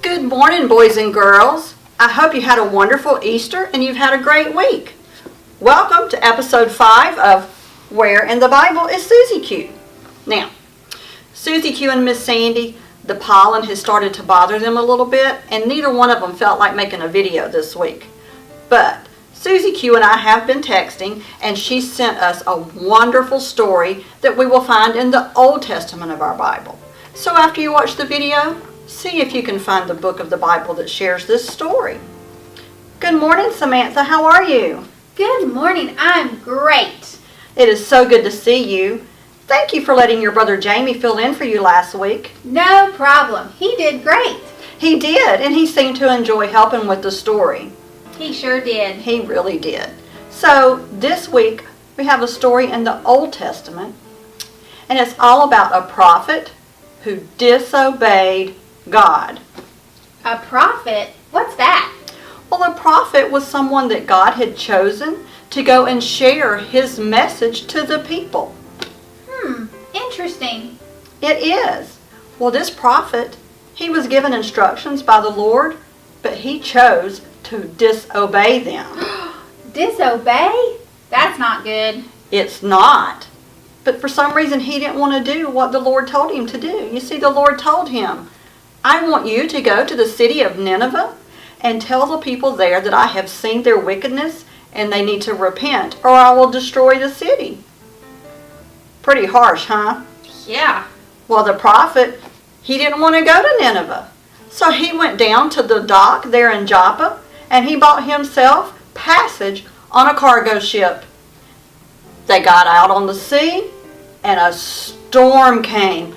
Good morning, boys and girls. I hope you had a wonderful Easter and you've had a great week. Welcome to episode 5 of Where in the Bible is Susie Q? Now, Susie Q and Miss Sandy, the pollen has started to bother them a little bit, and neither one of them felt like making a video this week. But Susie Q and I have been texting, and she sent us a wonderful story that we will find in the Old Testament of our Bible. So after you watch the video, see if you can find the book of the Bible that shares this story. Good morning, Samantha. How are you? Good morning. I'm great. It is so good to see you. Thank you for letting your brother Jamie fill in for you last week. No problem. He did great. He did, and he seemed to enjoy helping with the story. He sure did. He really did. So this week we have a story in the Old Testament, and it's all about a prophet who disobeyed God. A prophet? What's that? Well, a prophet was someone that God had chosen to go and share his message to the people. Interesting. It is. Well, this prophet, he was given instructions by the Lord, but he chose to disobey them. Disobey? That's not good. It's not. But for some reason, he didn't want to do what the Lord told him to do. You see, the Lord told him, I want you to go to the city of Nineveh and tell the people there that I have seen their wickedness and they need to repent, or I will destroy the city. Pretty harsh, huh? Yeah. Well, the prophet, he didn't want to go to Nineveh. So he went down to the dock there in Joppa and he bought himself passage on a cargo ship. They got out on the sea and a storm came.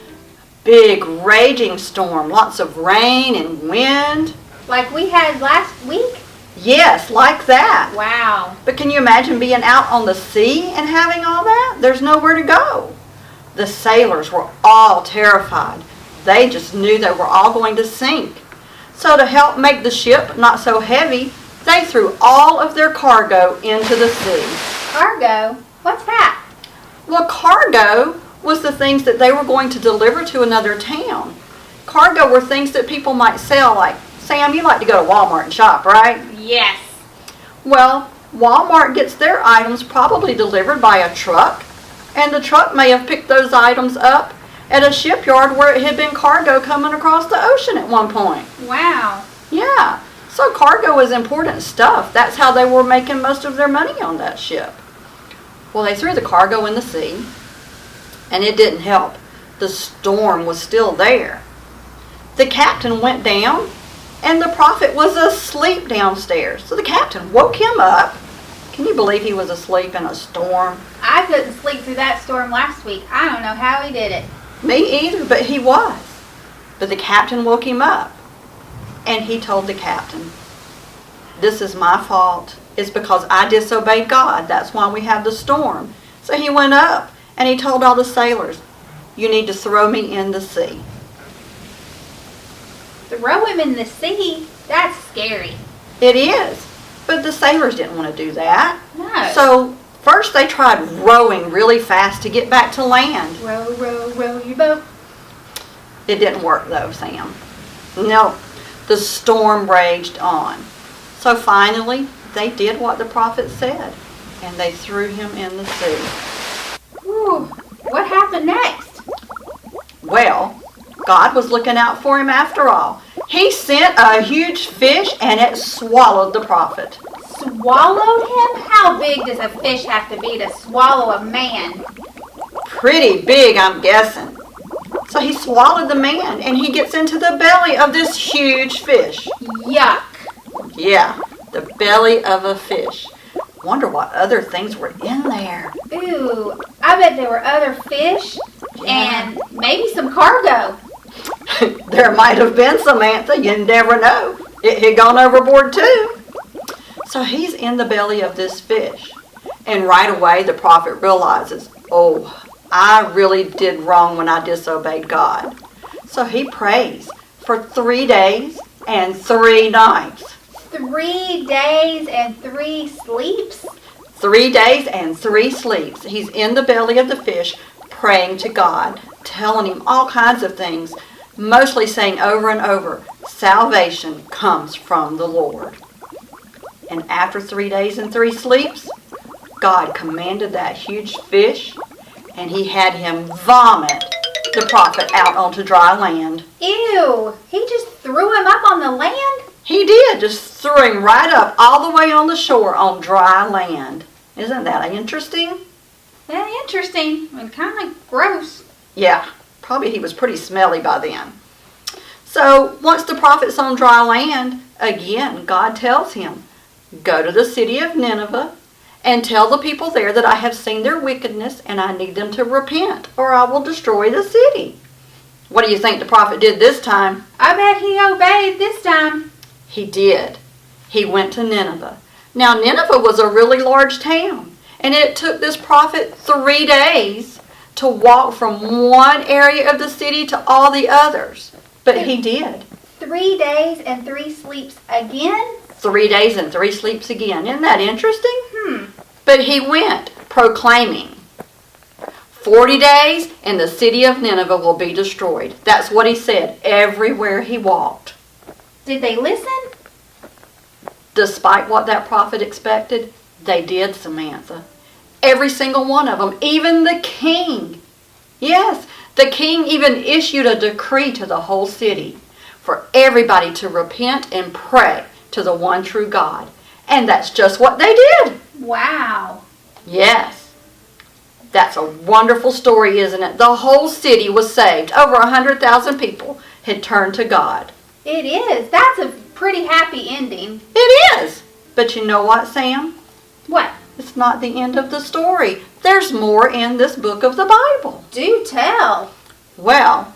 Big raging storm, lots of rain and wind. Like we had last week? Yes, like that. Wow. But can you imagine being out on the sea and having all that? There's nowhere to go. The sailors were all terrified. They just knew they were all going to sink. So to help make the ship not so heavy, they threw all of their cargo into the sea. Cargo? What's that? Well, cargo was the things that they were going to deliver to another town. Cargo were things that people might sell, like, Sam, you like to go to Walmart and shop, right? Yes. Well, Walmart gets their items probably delivered by a truck, and the truck may have picked those items up at a shipyard where it had been cargo coming across the ocean at one point. Wow. Yeah, so cargo is important stuff. That's how they were making most of their money on that ship. Well, they threw the cargo in the sea, and it didn't help. The storm was still there. The captain went down, and the prophet was asleep downstairs. So the captain woke him up. Can you believe he was asleep in a storm? I couldn't sleep through that storm last week. I don't know how he did it. Me either, but he was. But the captain woke him up, and he told the captain, this is my fault. It's because I disobeyed God. That's why we have the storm. So he went up, and he told all the sailors, you need to throw me in the sea. Throw him in the sea? That's scary. It is. But the sailors didn't want to do that. No. So first they tried rowing really fast to get back to land. Row, row, row your boat. It didn't work though, Sam. No, the storm raged on. So finally, they did what the prophet said, and they threw him in the sea. Whew. What happened next? Well, God was looking out for him after all. He sent a huge fish and it swallowed the prophet. Swallowed him? How big does a fish have to be to swallow a man? Pretty big, I'm guessing. So he swallowed the man and he gets into the belly of this huge fish. Yuck. Yeah, the belly of a fish. Wonder what other things were in there. Ooh, I bet there were other fish and maybe some cargo. There might have been, Samantha. You never know. It had gone overboard too. So he's in the belly of this fish. And right away the prophet realizes, oh, I really did wrong when I disobeyed God. So he prays for 3 days and 3 nights. 3 days and 3 sleeps? 3 days and 3 sleeps. He's in the belly of the fish praying to God, telling him all kinds of things, mostly saying over and over, salvation comes from the Lord. And after 3 days and 3 sleeps, God commanded that huge fish, and he had him vomit the prophet out onto dry land. Ew, he just threw him up on the land? He did, just threw him right up all the way on the shore on dry land. Isn't that interesting? Yeah, interesting and kind of gross. Yeah, probably he was pretty smelly by then. So once the prophet's on dry land, again, God tells him, go to the city of Nineveh and tell the people there that I have seen their wickedness and I need them to repent or I will destroy the city. What do you think the prophet did this time? I bet he obeyed this time. He did. He went to Nineveh. Now Nineveh was a really large town, and it took this prophet 3 days to walk from one area of the city to all the others. But he did. 3 days and 3 sleeps again? 3 days and 3 sleeps again. Isn't that interesting? But he went proclaiming, 40 days and the city of Nineveh will be destroyed. That's what he said everywhere he walked. Did they listen? Despite what that prophet expected, they did, Samantha. Every single one of them, even the king. Yes, the king even issued a decree to the whole city for everybody to repent and pray to the one true God. And that's just what they did. Wow. Yes. That's a wonderful story, isn't it? The whole city was saved. Over 100,000 people had turned to God. It is. That's a pretty happy ending. It is. But you know what, Sam? What? It's not the end of the story. There's more in this book of the Bible. Do tell. Well,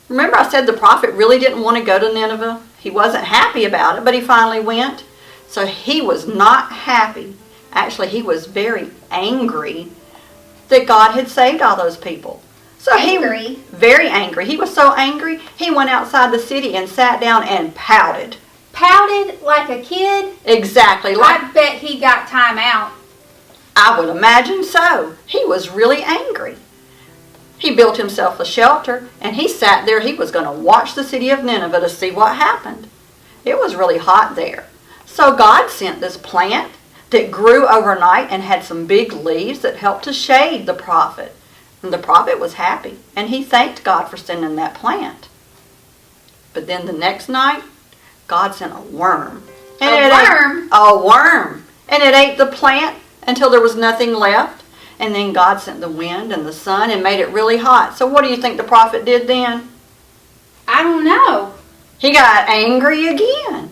remember I said the prophet really didn't want to go to Nineveh? He wasn't happy about it, but he finally went. So he was not happy. Actually, he was very angry that God had saved all those people. So angry? Very angry. He was so angry, he went outside the city and sat down and pouted. Pouted like a kid? Exactly. I bet he got time out. I would imagine so. He was really angry. He built himself a shelter, and he sat there. He was going to watch the city of Nineveh to see what happened. It was really hot there. So God sent this plant that grew overnight and had some big leaves that helped to shade the prophet. And the prophet was happy, and he thanked God for sending that plant. But then the next night, God sent a worm. A worm? A worm. And it ate the plant until there was nothing left. And then God sent the wind and the sun and made it really hot. So what do you think the prophet did then? I don't know. He got angry again.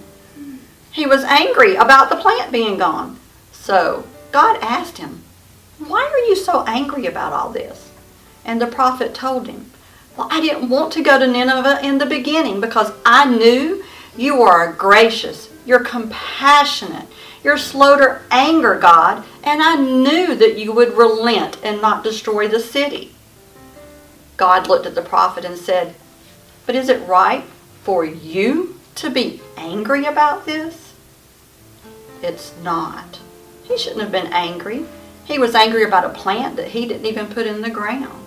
He was angry about the plant being gone. So God asked him, why are you so angry about all this? And the prophet told him, well, I didn't want to go to Nineveh in the beginning because I knew you are gracious, you're compassionate, you're slow to anger, God, and I knew that you would relent and not destroy the city. God looked at the prophet and said, but is it right for you to be angry about this? It's not. He shouldn't have been angry. He was angry about a plant that he didn't even put in the ground.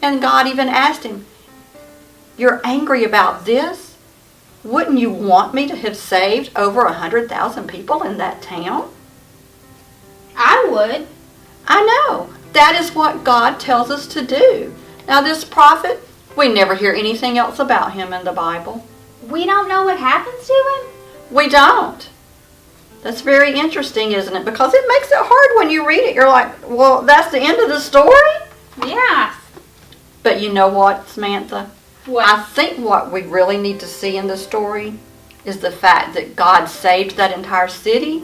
And God even asked him, you're angry about this? Wouldn't you want me to have saved over 100,000 people in that town? I would. I know. That is what God tells us to do. Now this prophet, we never hear anything else about him in the Bible. We don't know what happens to him? We don't. That's very interesting, isn't it? Because it makes it hard when you read it. You're like, well, that's the end of the story? Yeah. But you know what, Samantha? What? I think what we really need to see in the story is the fact that God saved that entire city,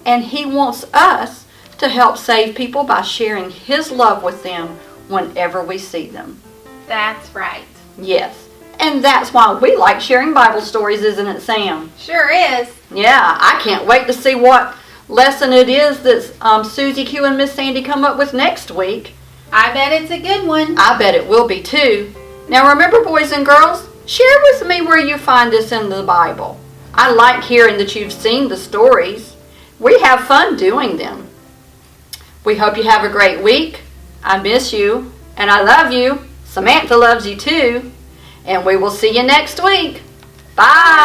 and he wants us to help save people by sharing his love with them whenever we see them. That's right. Yes. And that's why we like sharing Bible stories, isn't it, Sam? Sure is. Yeah, I can't wait to see what lesson it is that Susie Q and Miss Sandy come up with next week. I bet it's a good one. I bet it will be too. Now remember, boys and girls, share with me where you find this in the Bible. I like hearing that you've seen the stories. We have fun doing them. We hope you have a great week. I miss you, and I love you. Samantha loves you too. And we will see you next week. Bye.